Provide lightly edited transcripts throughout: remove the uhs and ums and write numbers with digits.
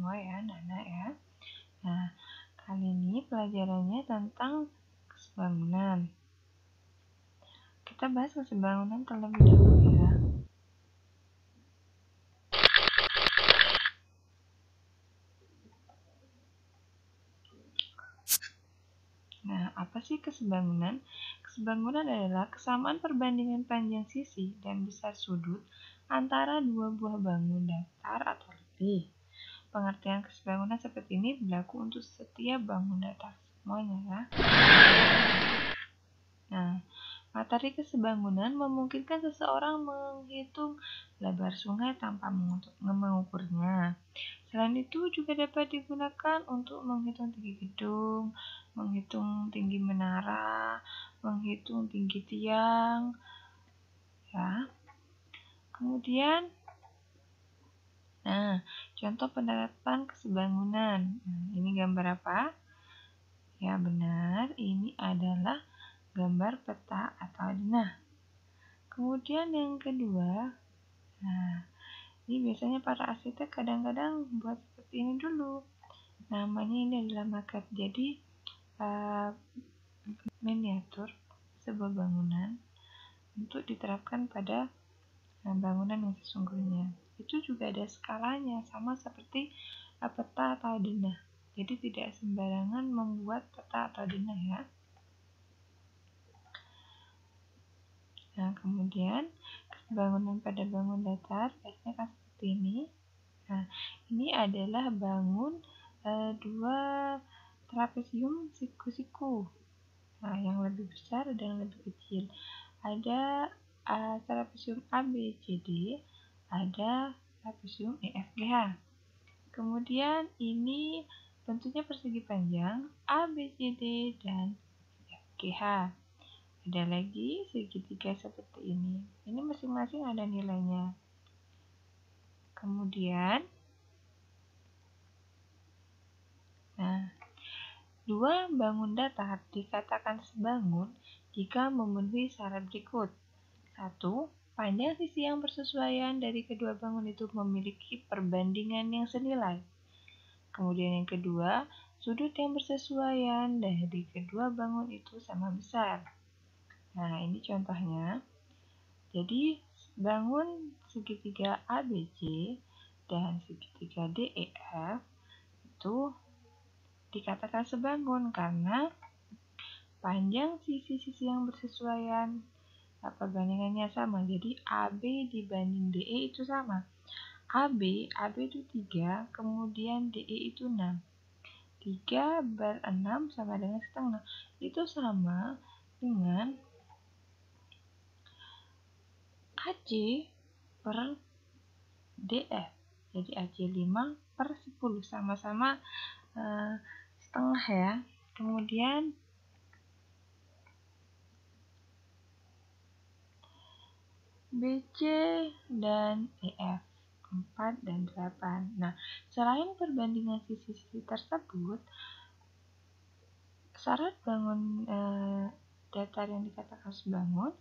semua ya, anak-anak ya. Nah, kali ini pelajarannya tentang kesebangunan. Kita bahas kesebangunan terlebih dahulu ya. Nah, apa sih kesebangunan? Kesebangunan adalah kesamaan perbandingan panjang sisi dan besar sudut antara dua buah bangun datar atau lebih. Pengertian kesebangunan seperti ini berlaku untuk setiap bangun datar semuanya ya. Nah, materi kesebangunan memungkinkan seseorang menghitung lebar sungai tanpa mengukurnya. Selain itu juga dapat digunakan untuk menghitung tinggi gedung, menghitung tinggi menara, menghitung tinggi tiang. Ya. Kemudian, contoh penerapan kesebangunan. Ini gambar apa? Ya benar, ini adalah gambar peta atau denah. Kemudian yang kedua, ini biasanya para arsitek kadang-kadang buat seperti ini dulu. Namanya ini adalah maket. Jadi miniatur sebuah bangunan untuk diterapkan pada bangunan yang sesungguhnya. Itu juga ada skalanya, sama seperti peta atau denah. Jadi tidak sembarangan membuat peta atau denah ya. Nah, kemudian kesebangunan pada bangun datar biasanya kan seperti ini. Nah, ini adalah bangun dua trapesium siku-siku. Nah, yang lebih besar dan lebih kecil. Ada trapesium ABCD, ada trapesium EFGH. Kemudian ini bentuknya persegi panjang ABCD dan EFGH. Ada lagi segitiga seperti ini. Ini masing-masing ada nilainya. Kemudian, dua bangun datar dikatakan sebangun jika memenuhi syarat berikut. 1. Panjang sisi yang bersesuaian dari kedua bangun itu memiliki perbandingan yang senilai. Kemudian yang kedua, sudut yang bersesuaian dari kedua bangun itu sama besar. Nah, ini contohnya. Jadi, bangun segitiga ABC dan segitiga DEF itu dikatakan sebangun karena panjang sisi-sisi yang bersesuaian perbandingannya sama. Jadi, AB dibanding DE itu sama. AB itu 3, kemudian DE itu 6. 3 bar 6 sama dengan setengah. Itu sama dengan AC per DF. Jadi AC 5 per 10 sama-sama setengah ya. Kemudian BC dan EF 4 dan 8. Nah, selain perbandingan sisi-sisi tersebut, syarat bangun datar yang dikatakan sebangun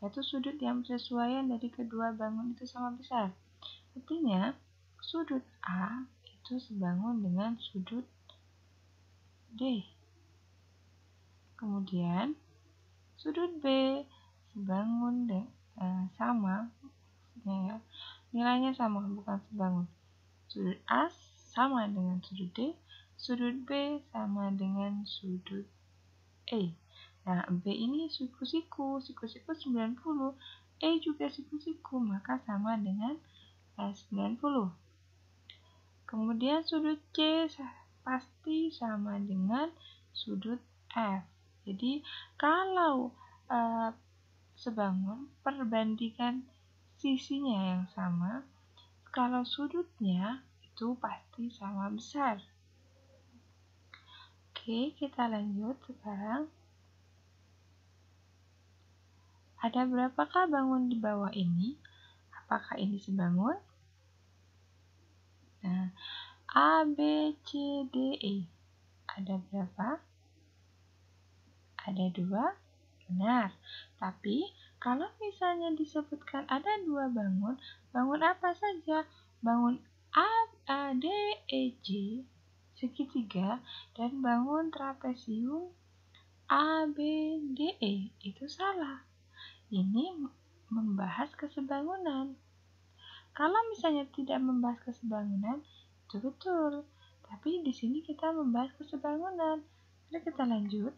yaitu sudut yang bersesuaian dari kedua bangun itu sama besar. Artinya, sudut A itu sebangun dengan sudut D. Kemudian, sudut B sebangun sama, ya, nilainya sama, bukan sebangun. Sudut A sama dengan sudut D, sudut B sama dengan sudut E. Nah, B ini siku-siku 90, E juga siku-siku, maka sama dengan 90. Kemudian sudut C pasti sama dengan sudut F. Jadi, kalau sebangun, perbandingan sisinya yang sama, kalau sudutnya itu pasti sama besar. Oke, kita lanjut sekarang. Ada berapakah bangun di bawah ini? Apakah ini sebangun? Nah, A, B, C, D, E. Ada berapa? Ada 2? Benar. Tapi, kalau misalnya disebutkan ada 2 bangun, bangun apa saja? Bangun A, D, DEJ segitiga dan bangun trapesium ABDE. Itu salah. Ini membahas kesebangunan. Kalau misalnya tidak membahas kesebangunan, itu betul. Tapi di sini kita membahas kesebangunan. Mari kita lanjut.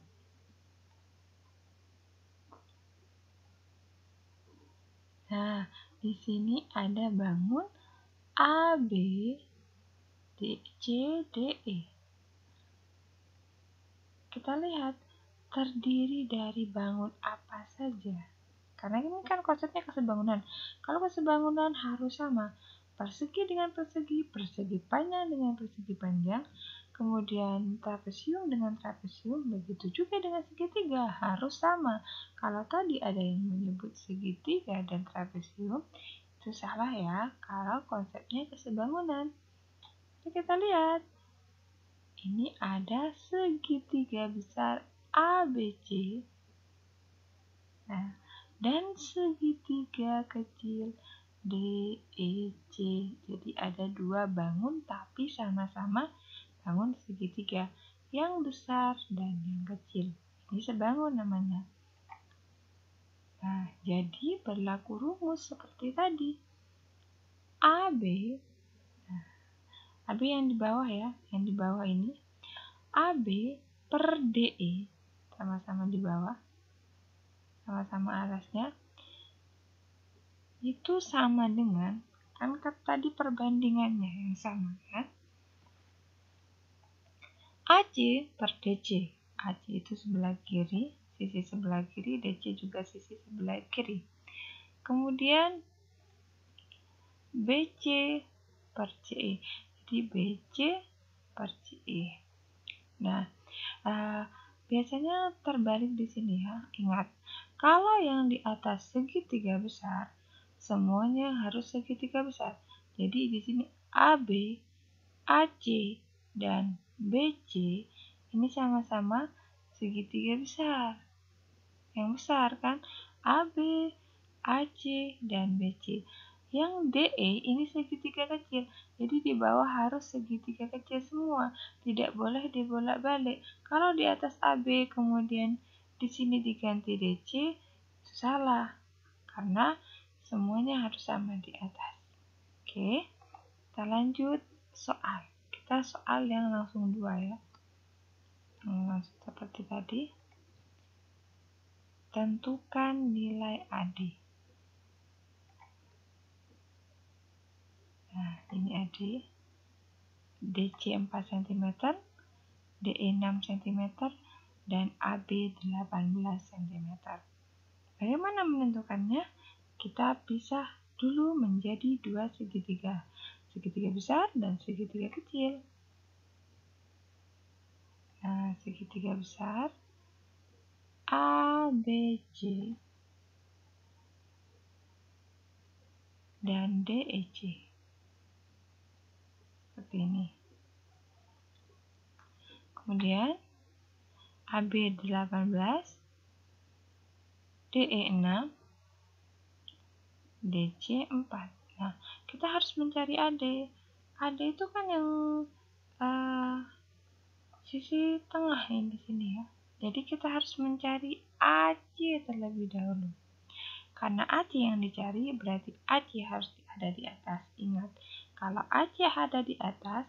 Nah, di sini ada bangun A, B, D, C, D, E. Kita lihat terdiri dari bangun apa saja. Karena ini kan konsepnya kesebangunan. Kalau kesebangunan harus sama. Persegi dengan persegi, persegi panjang dengan persegi panjang, kemudian trapesium dengan trapesium, begitu juga dengan segitiga, harus sama. Kalau tadi ada yang menyebut segitiga dan trapesium, itu salah ya, kalau konsepnya kesebangunan. Jadi kita lihat, ini ada segitiga besar ABC, nah, dan segitiga kecil DEC. Jadi ada dua bangun tapi sama-sama bangun segitiga, yang besar dan yang kecil. Ini sebangun namanya. Nah, jadi berlaku rumus seperti tadi. AB, nah, AB yang di bawah ya, yang di bawah ini. AB per DE, sama-sama di bawah, sama-sama atasnya, itu sama dengan, kan tadi perbandingannya yang sama kan? AC per DC. AC itu sebelah kiri, sisi sebelah kiri, DC juga sisi sebelah kiri. Kemudian BC per CE. Jadi BC per CE. Nah, biasanya terbalik di sini ya. Ingat, kalau yang di atas segitiga besar, semuanya harus segitiga besar. Jadi di sini AB, AC, dan BC ini sama-sama segitiga besar. Yang besar kan AB, AC, dan BC. Yang DE ini segitiga kecil. Jadi di bawah harus segitiga kecil semua. Tidak boleh dibolak-balik. Kalau di atas AB kemudian di sini diganti DC, itu salah. Karena semuanya harus sama di atas. Oke, kita lanjut soal. Kita soal yang langsung dua ya. Langsung seperti tadi. Tentukan nilai AD. Nah, ini AD. DC 4 cm, DE 6 cm, dan AB 18 cm. Bagaimana menentukannya? Kita pisah dulu menjadi dua segitiga. Segitiga besar dan segitiga kecil. Nah, segitiga besar ABC dan DEC. Seperti ini. Kemudian AB 18, DE 6, DC 4. Nah, kita harus mencari AD. AD itu kan yang sisi tengah yang di sini ya. Jadi kita harus mencari AC terlebih dahulu. Karena AC yang dicari berarti AC harus ada di atas. Ingat, kalau AC ada di atas,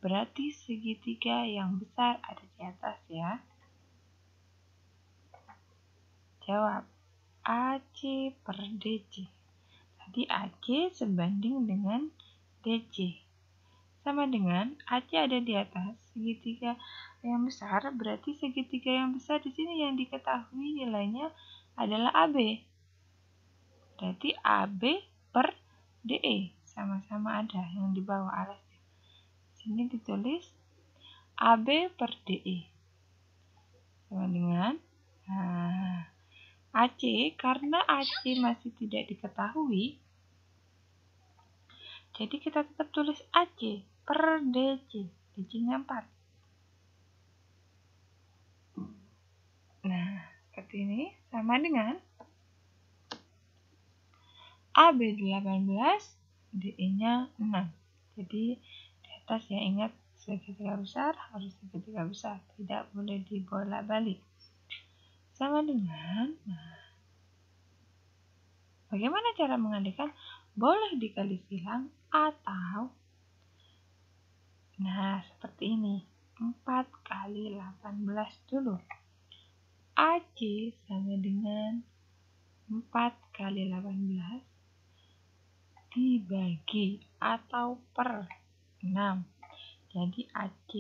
berarti segitiga yang besar ada di atas ya. Jawab, AC per DC. Jadi AC sebanding dengan DC. Sama dengan AC ada di atas, segitiga yang besar, berarti segitiga yang besar di sini yang diketahui nilainya adalah AB. Berarti AB per DE sama-sama ada yang di bawah alasnya. Sini ditulis AB per DE sama dengan AC, karena AC masih tidak diketahui, jadi kita tetap tulis AC per DC. DC-nya 4. Nah, seperti ini sama dengan AB 18, DE-nya 6. Jadi atas ya, ingat segitiga besar harus segitiga besar, tidak boleh dibolak-balik. Sama dengan, bagaimana cara mengalihkan? Boleh dikali silang atau, seperti ini, 4 kali 18 dulu. AC sama dengan 4 kali 18 dibagi atau per 6. Jadi AC,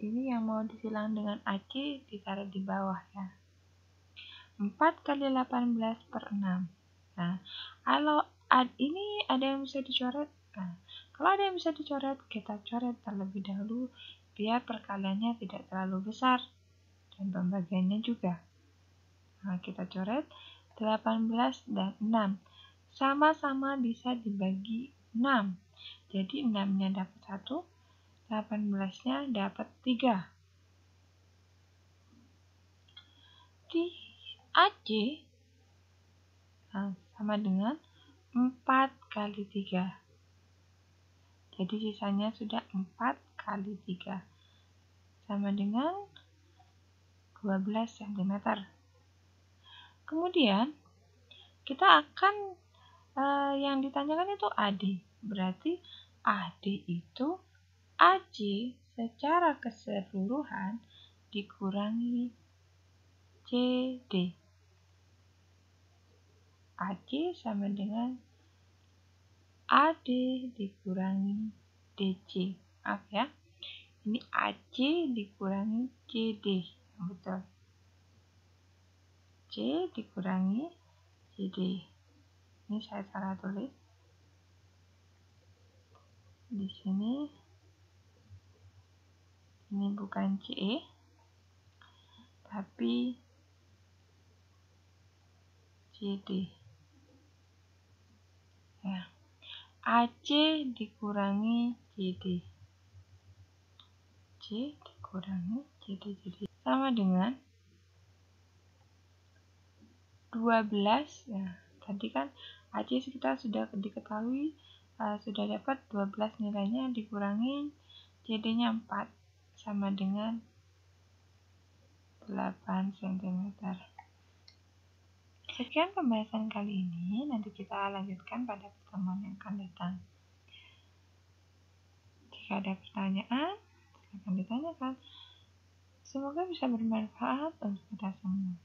ini yang mau disilang dengan AC ditaruh di bawah ya. 4 kali 18 per 6. Nah, kalau ini ada yang bisa dicoret. Nah, kalau ada yang bisa dicoret, kita coret terlebih dahulu biar perkaliannya tidak terlalu besar dan pembagiannya juga. Nah, kita coret 18 dan 6. Sama-sama bisa dibagi 6. Jadi 6-nya dapat 1, 18-nya dapat 3. Di AC sama dengan 4 kali 3. Jadi sisanya sudah 4 kali 3. Sama dengan 12 cm. Kemudian kita akan yang ditanyakan itu AD. Berarti AD itu AC secara keseluruhan dikurangi CD. AC sama dengan AD dikurangi DC. Maaf ya. Ini AC dikurangi CD. Betul. C dikurangi CD. Ini saya salah tulis. Di sini ini bukan C, tapi CD. Ya. AC dikurangi CD. C dikurangi CD. Sama dengan 12. Ya, tadi kan AC kita sudah diketahui, sudah dapat 12 nilainya, dikurangi CD-nya 4 sama dengan 8 cm. Sekian pembahasan kali ini, nanti kita lanjutkan pada pertemuan yang akan datang. Jika ada pertanyaan, silakan ditanyakan. Semoga bisa bermanfaat untuk kita semua.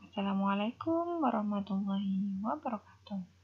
Assalamualaikum warahmatullahi wabarakatuh.